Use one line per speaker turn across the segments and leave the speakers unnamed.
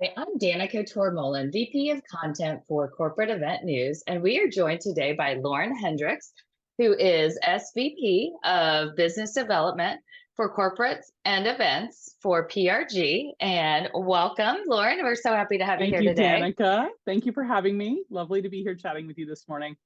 Hi, I'm Danica Tormolin, VP of Content for Corporate Event News, and we are joined today by Lauren Hendricks, who is SVP of Business Development for Corporate and Events for PRG. And welcome, Lauren. We're so happy to have you
Thank
here
you,
today.
Danica. Thank you for having me. Lovely to be here chatting with you this morning.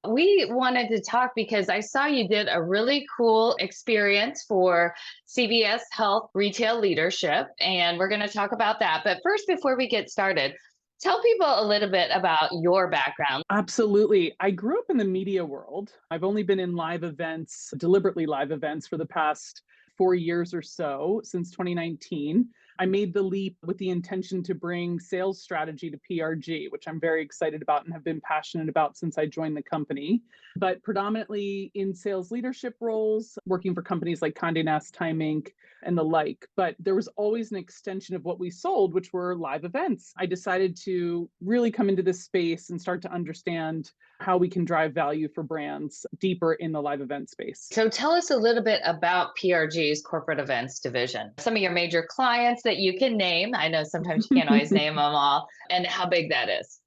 We wanted to talk because I saw you did a really cool experience for CVS Health Retail Leadership, and we're going to talk about that. But first, before we get started, tell people a little bit about your background.
Absolutely. I grew up in the media world. I've only been in live events, deliberately live events, for the past 4 years or so, since 2019. I made the leap with the intention to bring sales strategy to PRG, which I'm very excited about and have been passionate about since I joined the company. But predominantly in sales leadership roles, working for companies like Condé Nast, Time Inc., and the like. But there was always an extension of what we sold, which were live events. I decided to really come into this space and start to understand how we can drive value for brands deeper in the live event space.
So, tell us a little bit about PRG's corporate events division. Some of your major clients that you can name. I know sometimes you can't always name them all, and how big that is.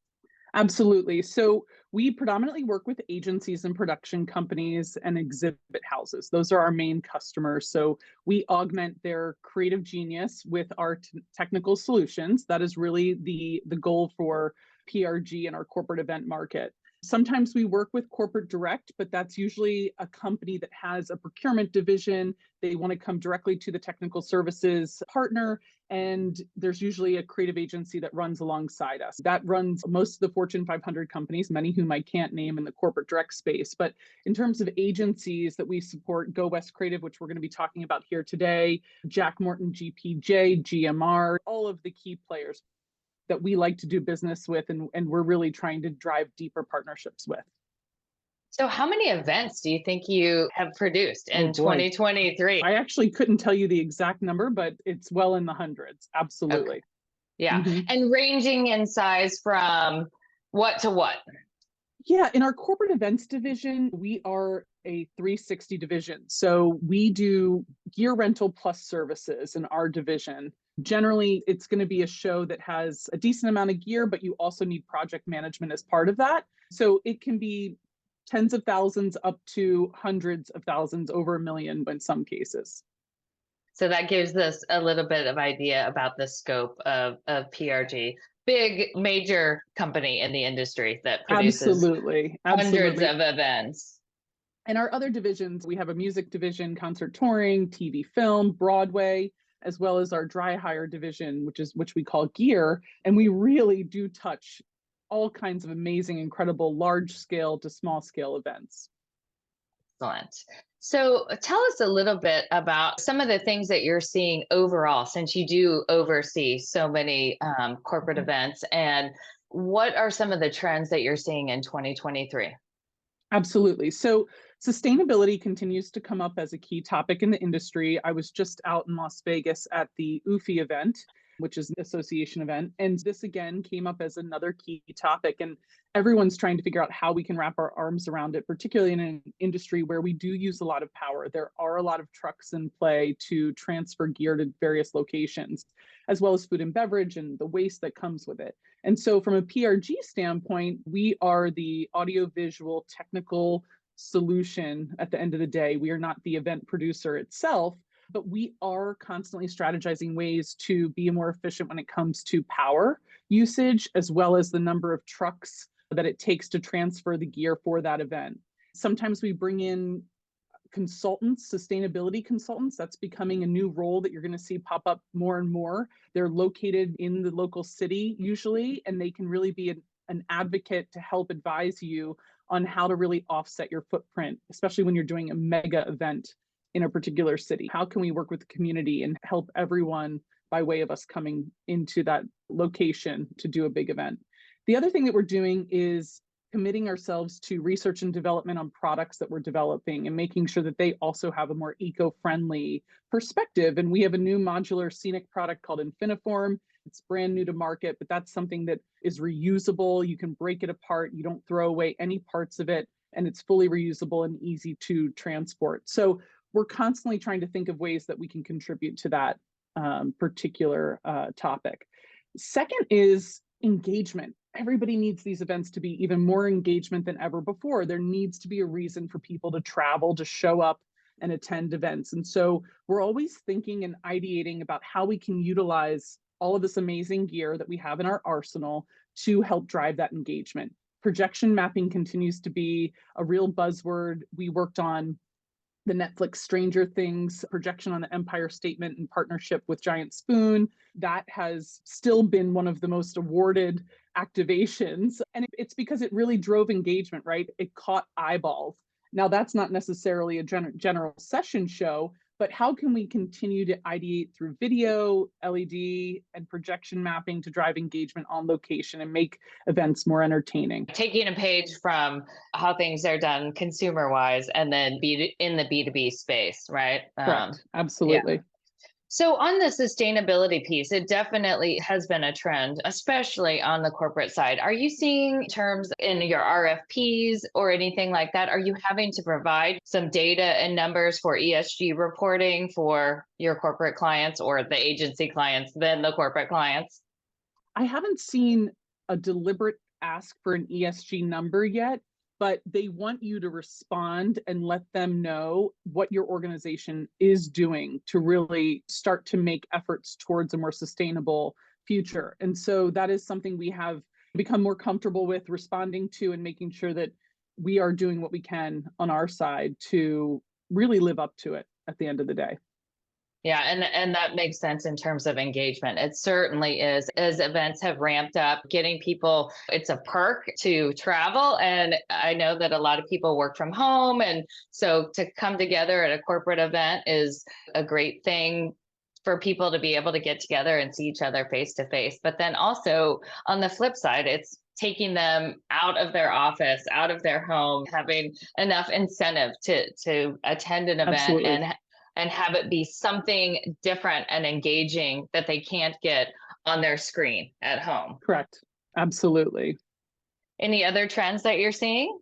Absolutely. So we predominantly work with agencies and production companies and exhibit houses. Those are our main customers. So we augment their creative genius with our technical solutions. That is really the goal for PRG and our corporate event market. Sometimes we work with corporate direct, but that's usually a company that has a procurement division. They want to come directly to the technical services partner, and there's usually a creative agency that runs alongside us. That runs most of the Fortune 500 companies, many whom I can't name in the corporate direct space. But in terms of agencies that we support, Go West Creative, which we're going to be talking about here today, Jack Morton, GPJ, GMR, all of the key players that we like to do business with, and we're really trying to drive deeper partnerships with.
So, how many events do you think you have produced
Oh
in
boy.
2023?
I actually couldn't tell you the exact number, but it's well in the hundreds.
Okay.
Absolutely.
Yeah.
hmm
And ranging in size from what to what?
Yeah, in our corporate events division, we are a 360 division. So we do gear rental plus services in our division. Generally, it's going to be a show that has a decent amount of gear, but you also need project management as part of that. So it can be tens of thousands up to hundreds of thousands, over a million in some cases.
So that gives us a little bit of idea about the scope of PRG. Big major company in the industry that produces
Absolutely.
hundreds
Absolutely.
of events.
And our other divisions, we have a music division, concert touring, TV film, Broadway, as well as our dry hire division, which we call gear. And we really do touch all kinds of amazing, incredible, large scale to small scale events.
Excellent. So tell us a little bit about some of the things that you're seeing overall, since you do oversee so many corporate events, and what are some of the trends that you're seeing in 2023?
Absolutely. So sustainability continues to come up as a key topic in the industry. I was just out in Las Vegas at the UFI event, which is an association event. And this again came up as another key topic. And everyone's trying to figure out how we can wrap our arms around it, particularly in an industry where we do use a lot of power. There are a lot of trucks in play to transfer gear to various locations, as well as food and beverage and the waste that comes with it. And so, from a PRG standpoint, we are the audiovisual technical solution at the end of the day. We are not the event producer itself, but we are constantly strategizing ways to be more efficient when it comes to power usage, as well as the number of trucks that it takes to transfer the gear for that event. Sometimes we bring in consultants, sustainability consultants. That's becoming a new role that you're going to see pop up more and more. They're located in the local city usually, and they can really be an advocate to help advise you on how to really offset your footprint, especially when you're doing a mega event in a particular city. How can we work with the community and help everyone by way of us coming into that location to do a big event? The other thing that we're doing is committing ourselves to research and development on products that we're developing and making sure that they also have a more eco-friendly perspective. And we have a new modular scenic product called Infiniform. It's brand new to market, but that's something that is reusable. You can break it apart. You don't throw away any parts of it, and it's fully reusable and easy to transport. So we're constantly trying to think of ways that we can contribute to that particular topic. Second is engagement. Everybody needs these events to be even more engagement than ever before. There needs to be a reason for people to travel, to show up and attend events. And so we're always thinking and ideating about how we can utilize all of this amazing gear that we have in our arsenal to help drive that engagement. Projection mapping continues to be a real buzzword. We worked on the Netflix Stranger Things projection on the Empire Statement in partnership with Giant Spoon. That has still been one of the most awarded activations. And it's because it really drove engagement, right? It caught eyeballs. Now, that's not necessarily a general session show, but how can we continue to ideate through video, LED, and projection mapping to drive engagement on location and make events more entertaining?
Taking a page from how things are done consumer wise and then be in the B2B space, right?
Correct.
Yeah.
Absolutely.
So, on the sustainability piece, it definitely has been a trend, especially on the corporate side. Are you seeing terms in your RFPs or anything like that? Are you having to provide some data and numbers for ESG reporting for your corporate clients or the agency clients, then the corporate clients?
I haven't seen a deliberate ask for an ESG number yet, but they want you to respond and let them know what your organization is doing to really start to make efforts towards a more sustainable future. And so that is something we have become more comfortable with responding to and making sure that we are doing what we can on our side to really live up to it at the end of the day.
Yeah, and that makes sense in terms of engagement. It certainly is. As events have ramped up, getting people, it's a perk to travel. And I know that a lot of people work from home. And so to come together at a corporate event is a great thing for people to be able to get together and see each other face to face. But then also on the flip side, it's taking them out of their office, out of their home, having enough incentive to attend an event
Absolutely.
and have it be something different and engaging that they can't get on their screen at home.
Correct. Absolutely.
Any other trends that you're seeing?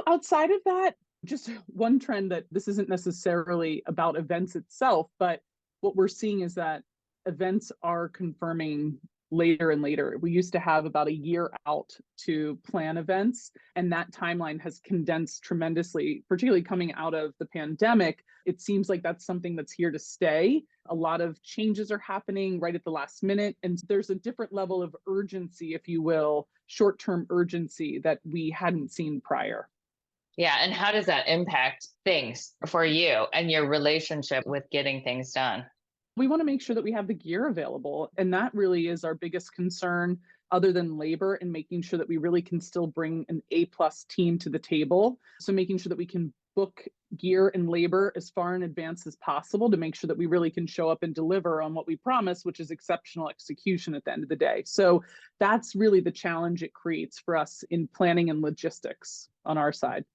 Outside of that, just one trend that this isn't necessarily about events itself, but what we're seeing is that events are confirming later and later. We used to have about a year out to plan events, and that timeline has condensed tremendously, particularly coming out of the pandemic. It seems like that's something that's here to stay. A lot of changes are happening right at the last minute, and there's a different level of urgency, if you will, short-term urgency that we hadn't seen prior.
Yeah, and how does that impact things for you and your relationship with getting things done?
We want to make sure that we have the gear available. And that really is our biggest concern, other than labor, and making sure that we really can still bring an A+ team to the table. So making sure that we can book gear and labor as far in advance as possible to make sure that we really can show up and deliver on what we promise, which is exceptional execution at the end of the day. So that's really the challenge it creates for us in planning and logistics on our side.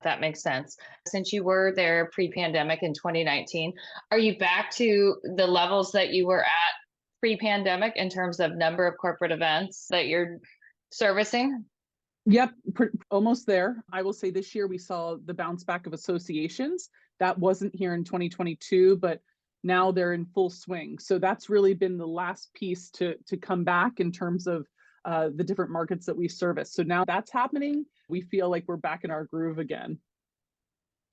That makes sense. Since you were there pre-pandemic in 2019, are you back to the levels that you were at pre-pandemic in terms of number of corporate events that you're servicing?
Yep, almost there. I will say this year we saw the bounce back of associations. That wasn't here in 2022, but now they're in full swing. So that's really been the last piece to come back in terms of the different markets that we service. So now that's happening. We feel like we're back in our groove again.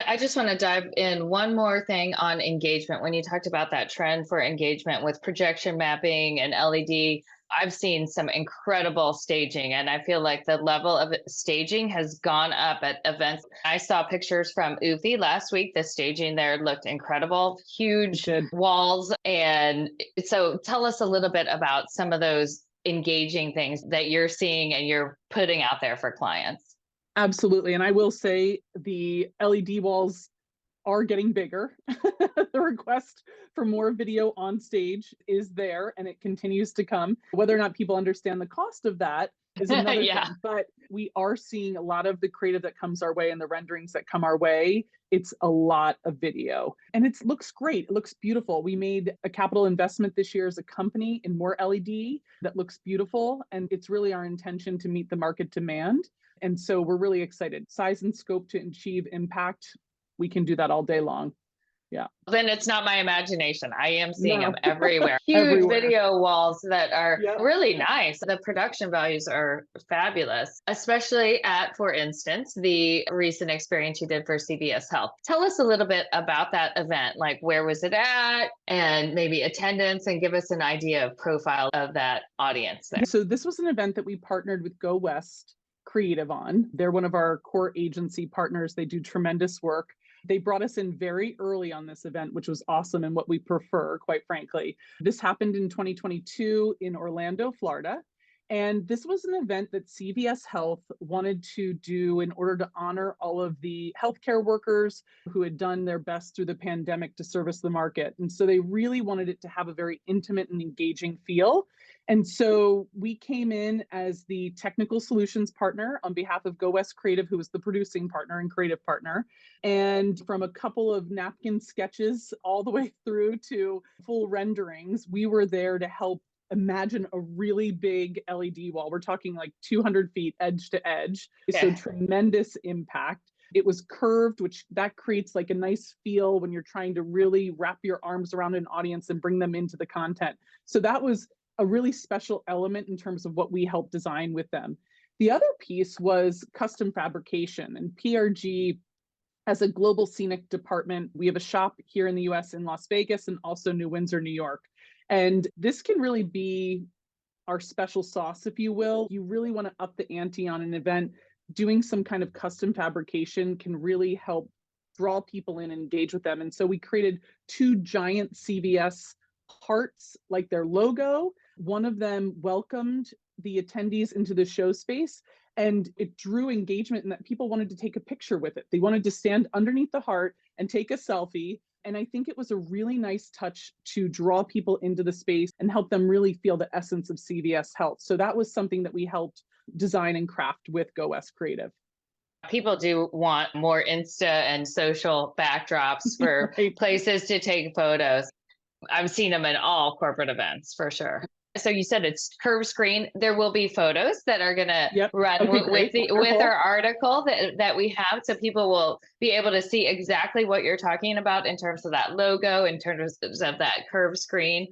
I just want to dive in one more thing on engagement. When you talked about that trend for engagement with projection mapping and LED, I've seen some incredible staging, and I feel like the level of staging has gone up at events. I saw pictures from UFI last week. The staging there looked incredible,
It
huge
did.
walls. And so tell us a little bit about some of those engaging things that you're seeing and you're putting out there for clients.
Absolutely. And I will say the LED walls are getting bigger. The request for more video on stage is there, and it continues to come. Whether or not people understand the cost of that is another
Yeah.
thing. But we are seeing a lot of the creative that comes our way and the renderings that come our way. It's a lot of video, and it looks great. It looks beautiful. We made a capital investment this year as a company in more LED that looks beautiful, and it's really our intention to meet the market demand. And so we're really excited. Size and scope to achieve impact, we can do that all day long. Yeah.
Then it's not my imagination. I am seeing them
No,
everywhere. Huge
everywhere.
video walls that are
Yep.
really nice. The production values are fabulous, especially at, for instance, the recent experience you did for CVS Health. Tell us a little bit about that event. Like, where was it at? And maybe attendance, and give us an idea of profile of that audience there.
So this was an event that we partnered with Go West Creative on. They're one of our core agency partners. They do tremendous work. They brought us in very early on this event, which was awesome and what we prefer, quite frankly. This happened in 2022 in Orlando, Florida. And this was an event that CVS Health wanted to do in order to honor all of the healthcare workers who had done their best through the pandemic to service the market. And so they really wanted it to have a very intimate and engaging feel. And so we came in as the technical solutions partner on behalf of Go West Creative, who was the producing partner and creative partner. And from a couple of napkin sketches all the way through to full renderings, we were there to help imagine a really big LED wall. We're talking like 200 feet edge to edge. So tremendous impact. It was curved, which that creates like a nice feel when you're trying to really wrap your arms around an audience and bring them into the content. So that was a really special element in terms of what we helped design with them. The other piece was custom fabrication, and PRG as a global scenic department, we have a shop here in the US in Las Vegas and also New Windsor, New York. And this can really be our special sauce, if you will. You really want to up the ante on an event. Doing some kind of custom fabrication can really help draw people in and engage with them. And so we created 2 giant CVS hearts, like their logo. One of them welcomed the attendees into the show space, and it drew engagement in that people wanted to take a picture with it. They wanted to stand underneath the heart and take a selfie. And I think it was a really nice touch to draw people into the space and help them really feel the essence of CVS Health. So that was something that we helped design and craft with Go West Creative.
People do want more Insta and social backdrops for
Right.
places to take photos. I've seen them in all corporate events for sure. So you said it's curved screen. There will be photos that are going to
Yep.
run
Okay,
with
great.
with
Wonderful.
our article that we have, so people will be able to see exactly what you're talking about in terms of that logo, in terms of that curved screen.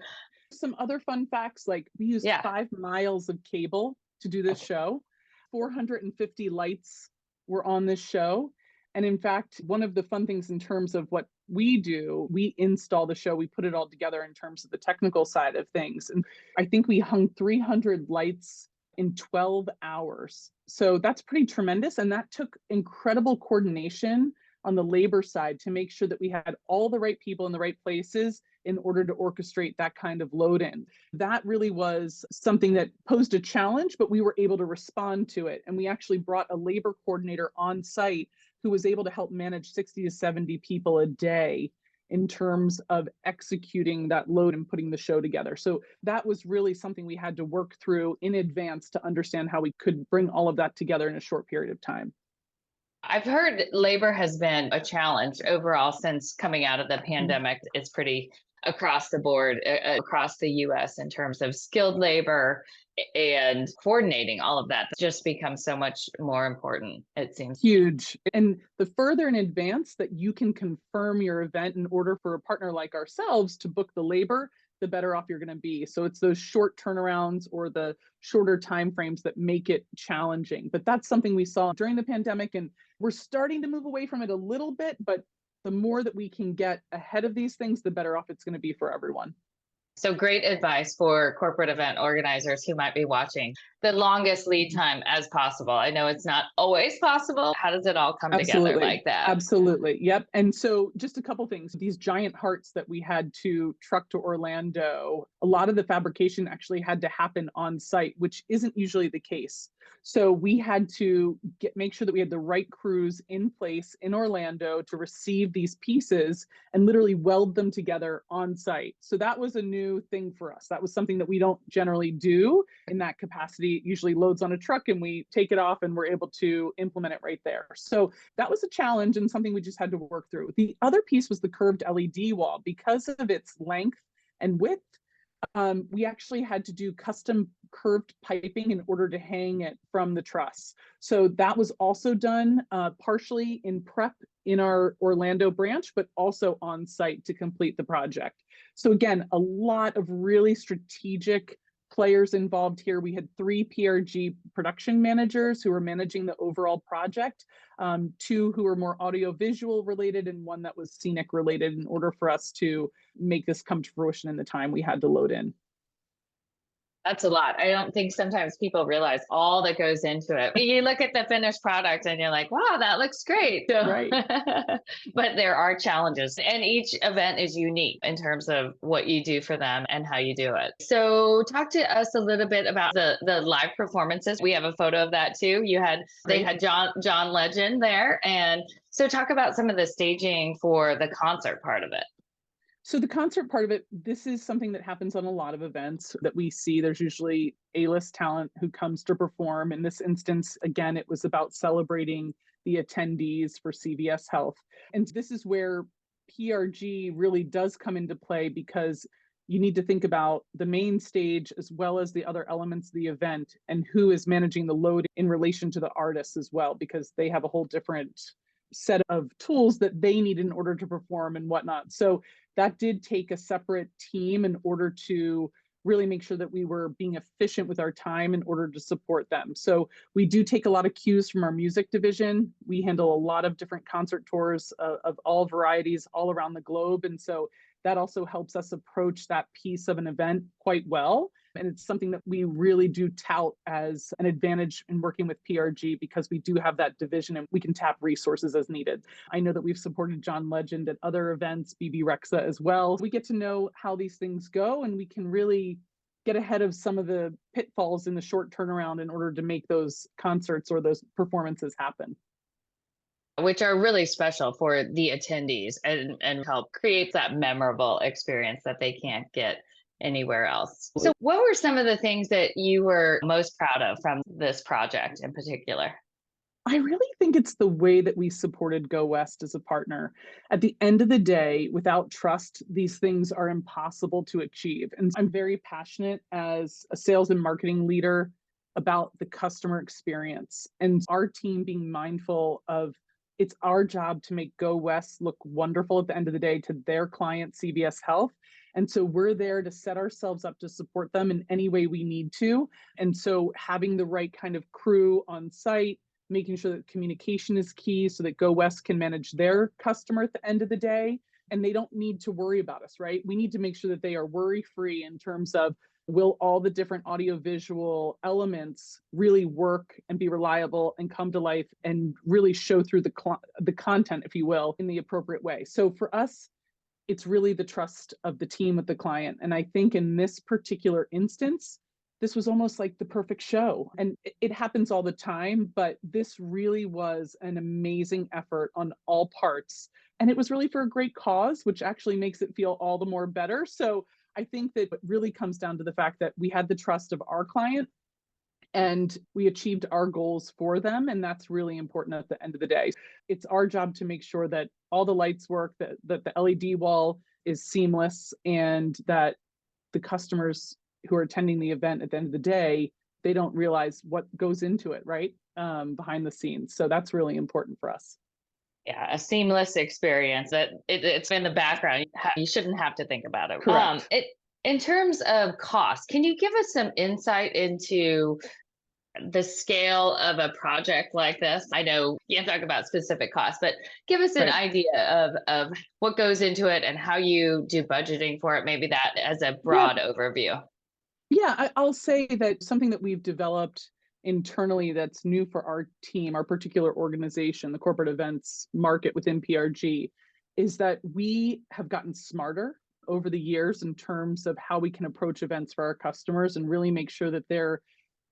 Some other fun facts, like we used
Yeah.
5 miles of cable to do this show. 450 lights were on this show. And in fact, one of the fun things in terms of what we do, we install the show, we put it all together in terms of the technical side of things. And I think we hung 300 lights in 12 hours. So that's pretty tremendous. And that took incredible coordination on the labor side to make sure that we had all the right people in the right places in order to orchestrate that kind of load in. That really was something that posed a challenge, but we were able to respond to it. And we actually brought a labor coordinator on site who was able to help manage 60 to 70 people a day in terms of executing that load and putting the show together. So that was really something we had to work through in advance to understand how we could bring all of that together in a short period of time.
I've heard labor has been a challenge overall since coming out of the pandemic. It's pretty across the board, across the US, in terms of skilled labor and coordinating all of that. Just becomes so much more important, it seems.
Huge. And the further in advance that you can confirm your event in order for a partner like ourselves to book the labor, the better off you're going to be. So it's those short turnarounds or the shorter timeframes that make it challenging. But that's something we saw during the pandemic, and we're starting to move away from it a little bit, but the more that we can get ahead of these things, the better off it's going to be for everyone.
So great advice for corporate event organizers who might be watching. The longest lead time as possible. I know it's not always possible. How does it all come together like that?
Absolutely. Yep. And so just a couple things. These giant hearts that we had to truck to Orlando, a lot of the fabrication actually had to happen on site, which isn't usually the case. So we had to make sure that we had the right crews in place in Orlando to receive these pieces and literally weld them together on site. So that was a new thing for us. That was something that we don't generally do in that capacity. It usually loads on a truck and we take it off and we're able to implement it right there. So that was a challenge and something we just had to work through. The other piece was the curved LED wall. Because of its length and width, we actually had to do custom curved piping in order to hang it from the truss. So that was also done partially in prep in our Orlando branch, but also on site to complete the project. So again, a lot of really strategic players involved here. We had 3 PRG production managers who were managing the overall project, 2 who were more audiovisual related, and 1 that was scenic related in order for us to make this come to fruition in the time we had to load in.
That's a lot. I don't think sometimes people realize all that goes into it. You look at the finished product and you're like, wow, that looks great.
Right.
But there are challenges, and each event is unique in terms of what you do for them and how you do it. So talk to us a little bit about the live performances. We have a photo of that too. They
Right.
had John Legend there. And so talk about some of the staging for the concert part of it.
So the concert part of it, this is something that happens on a lot of events that we see. There's usually A-list talent who comes to perform. In this instance, again, it was about celebrating the attendees for CVS Health. And this is where PRG really does come into play, because you need to think about the main stage as well as the other elements of the event and who is managing the load in relation to the artists as well, because they have a whole different set of tools that they need in order to perform and whatnot. So that did take a separate team in order to really make sure that we were being efficient with our time in order to support them. So we do take a lot of cues from our music division. We handle a lot of different concert tours of all varieties all around the globe. And so that also helps us approach that piece of an event quite well. And it's something that we really do tout as an advantage in working with PRG, because we do have that division and we can tap resources as needed. I know that we've supported John Legend at other events, BB Rexa as well. We get to know how these things go, and we can really get ahead of some of the pitfalls in the short turnaround in order to make those concerts or those performances happen.
Which are really special for the attendees, and help create that memorable experience that they can't get anywhere else. So, what were some of the things that you were most proud of from this project in particular?
I really think it's the way that we supported Go West as a partner. At the end of the day, without trust, these things are impossible to achieve. And I'm very passionate as a sales and marketing leader about the customer experience, and our team being mindful of it's our job to make Go West look wonderful at the end of the day to their client, CVS Health. And so we're there to set ourselves up to support them in any way we need to. And so having the right kind of crew on site, making sure that communication is key so that Go West can manage their customer at the end of the day. And they don't need to worry about us, right? We need to make sure that they are worry-free in terms of, will all the different audiovisual elements really work and be reliable and come to life and really show through the content, if you will, in the appropriate way. So for us, it's really the trust of the team with the client. And I think in this particular instance, this was almost like the perfect show. And it happens all the time, but this really was an amazing effort on all parts. And it was really for a great cause, which actually makes it feel all the more better. So I think that it really comes down to the fact that we had the trust of our client and we achieved our goals for them. And that's really important at the end of the day. It's our job to make sure that all the lights work, that the LED wall is seamless, and that the customers who are attending the event at the end of the day, they don't realize what goes into it, right? Behind the scenes. So that's really important for us.
Yeah, a seamless experience that it's in the background. You shouldn't have to think about it.
Correct.
In terms of cost, can you give us some insight into the scale of a project like this? I know you can't talk about specific costs, but give us an
Right.
idea of what goes into it and how you do budgeting for it, maybe that as a
Yeah.
broad overview.
Yeah, I'll say that something that we've developed internally that's new for our team, our particular organization, the corporate events market within PRG, is that we have gotten smarter over the years in terms of how we can approach events for our customers and really make sure that there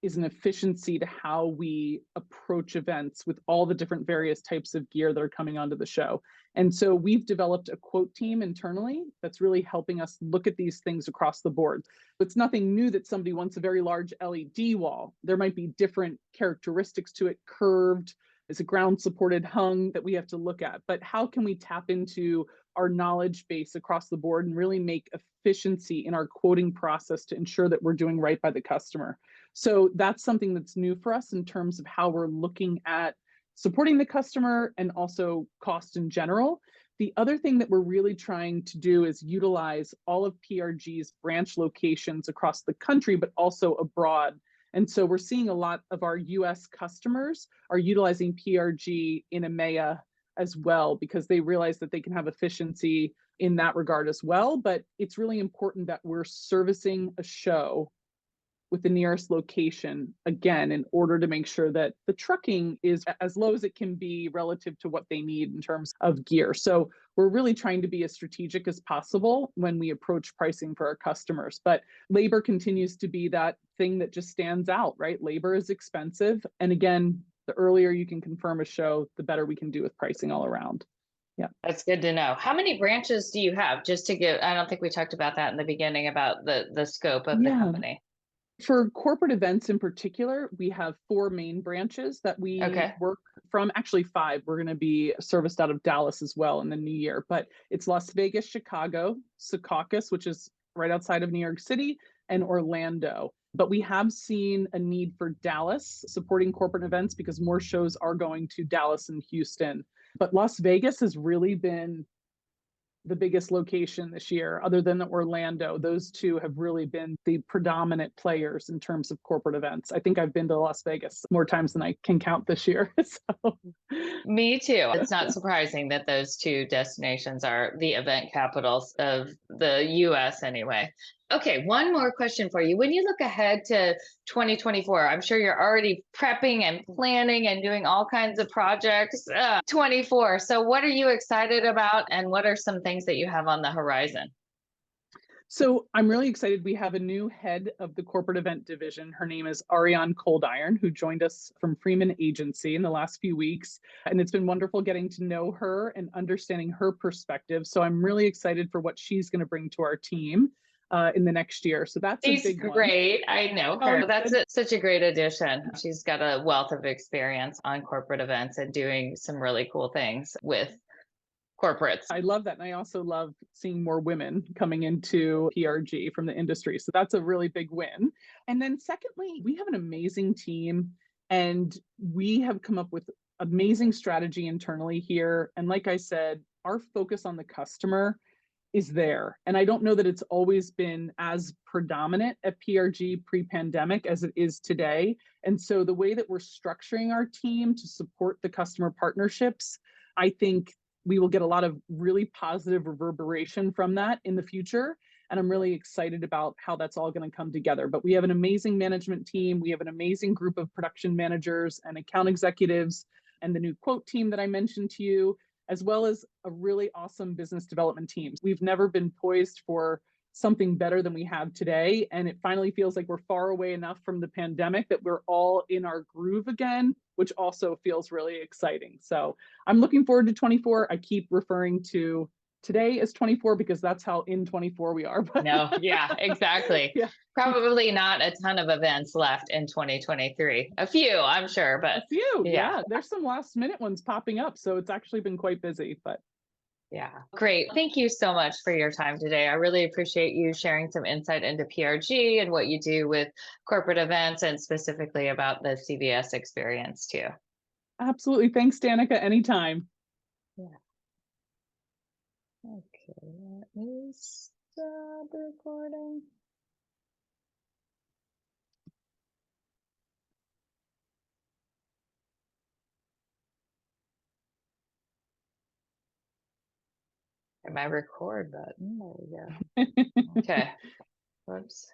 is an efficiency to how we approach events with all the different various types of gear that are coming onto the show. And so we've developed a quote team internally that's really helping us look at these things across the board. It's nothing new that somebody wants a very large LED wall. There might be different characteristics to it, curved, is it ground supported, hung, that we have to look at. But how can we tap into our knowledge base across the board and really make efficiency in our quoting process to ensure that we're doing right by the customer? So that's something that's new for us in terms of how we're looking at supporting the customer and also cost in general. The other thing that we're really trying to do is utilize all of PRG's branch locations across the country, but also abroad. And so we're seeing a lot of our US customers are utilizing PRG in EMEA as well, because they realize that they can have efficiency in that regard as well. But it's really important that we're servicing a show with the nearest location, again, in order to make sure that the trucking is as low as it can be relative to what they need in terms of gear. So we're really trying to be as strategic as possible when we approach pricing for our customers. But labor continues to be that thing that just stands out, right? Labor is expensive. And again, the earlier you can confirm a show, the better we can do with pricing all around. Yeah.
That's good to know. How many branches do you have? Just to give, I don't think we talked about that in the beginning about the scope of the
Yeah.
company.
For corporate events in particular, we have 4 main branches that we
Okay.
work from. Actually, 5. We're going to be serviced out of Dallas as well in the new year. But it's Las Vegas, Chicago, Secaucus, which is right outside of New York City, and Orlando. But we have seen a need for Dallas supporting corporate events because more shows are going to Dallas and Houston. But Las Vegas has really been the biggest location this year, other than Orlando. Those two have really been the predominant players in terms of corporate events. I think I've been to Las Vegas more times than I can count this year. So
Me too. It's not surprising that those two destinations are the event capitals of the US anyway. Okay, one more question for you. When you look ahead to 2024, I'm sure you're already prepping and planning and doing all kinds of projects. 24. So, what are you excited about, and what are some things that you have on the horizon?
So I'm really excited. We have a new head of the corporate event division. Her name is Ariane Coldiron, who joined us from Freeman Agency in the last few weeks. And it's been wonderful getting to know her and understanding her perspective. So I'm really excited for what she's going to bring to our team in the next year. So that's a
She's
big one.
great. I know
Oh,
her. That's
good.
such a great addition. She's got a wealth of experience on corporate events and doing some really cool things with corporates.
I love that. And I also love seeing more women coming into PRG from the industry. So that's a really big win. And then secondly, we have an amazing team and we have come up with amazing strategy internally here. And like I said, our focus on the customer is there. And I don't know that it's always been as predominant at PRG pre-pandemic as it is today. And so the way that we're structuring our team to support the customer partnerships, I think we will get a lot of really positive reverberation from that in the future. And I'm really excited about how that's all going to come together. But we have an amazing management team. We have an amazing group of production managers and account executives and the new quote team that I mentioned to you, as well as a really awesome business development team. We've never been poised for something better than we have today. And it finally feels like we're far away enough from the pandemic that we're all in our groove again, which also feels really exciting. So I'm looking forward to 24. I keep referring to today as 24 because that's how in 24 we are.
No, yeah, exactly.
Yeah.
Probably not a ton of events left in 2023. A few, I'm sure,
A
but
few,
yeah.
yeah. There's some last minute ones popping up. So it's actually been quite busy, but
Yeah, great. Thank you so much for your time today. I really appreciate you sharing some insight into PRG and what you do with corporate events and specifically about the CVS experience too.
absolutely. Thanks, Danica. Anytime.
Yeah. Okay, let me stop recording. And my record button. There we go. Okay. Whoops.